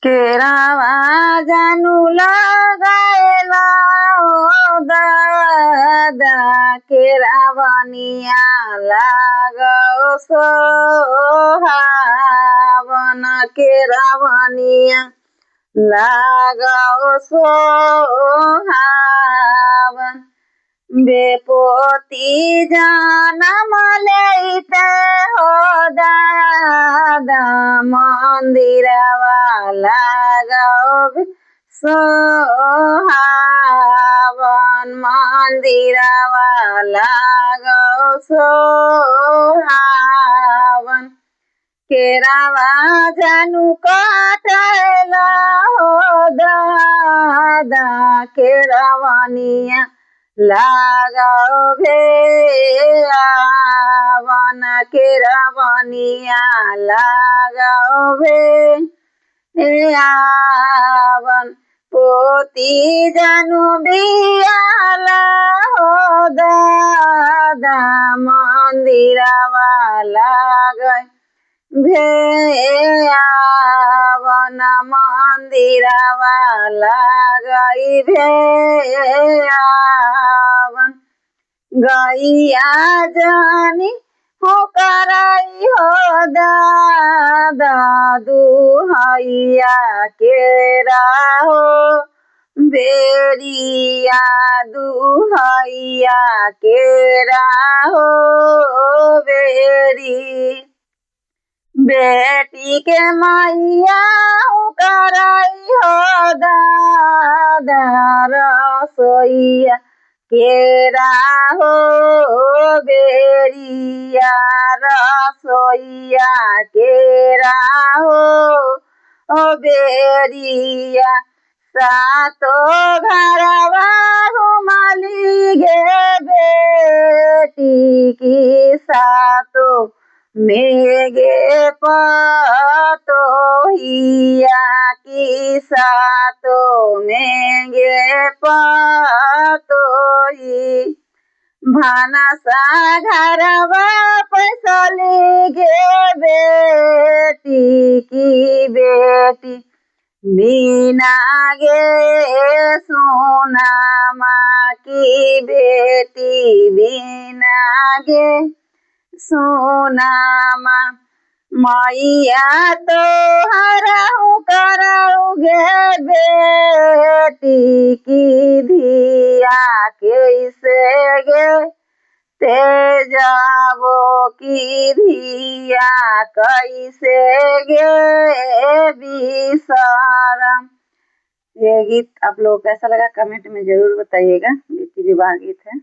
केरावा जानू लगाएला ओ दादा केरावनिया लागो सोहावन केरावनिया लागो सोहावन बेपोती जनम लेते हो दादा मंदिरवा लागो सोहावन मंदिरवा लागो सोहावन केरावा जानू काटेला हो दादा केरावनिया लागो भेयावन केरावनिया लागो भेयावन पोती जानू बियाला हो दादा मंदिरवा लागै भेयावन मंदिरवा लागै भेयावन गैया जानी हो कराई हो दादा दुहैया केरा हो बेरिया दुहैया केरा हो बेरी बेटी के मैया कराई हो दादा रसोईया केरा हो बेरिया रसोईया केरा हो बेरिया सातो घरवा घुमली गे बेटी की सातो मेगे पतोहिया की सातो मेगे पतोही भानसा घरवा पैसली गे बेटी की बेटी बीना गे सोना माँ की बेटी बीना गे सोनामा मैया तो हराऊ कराऊगे बेटी की धिया कैसे गे तेजाबो की धिया कैसे गे बिसरम। ये गीत आप लोग को कैसा लगा कमेंट में जरूर बताइएगा। बेटी विवाह गीत है।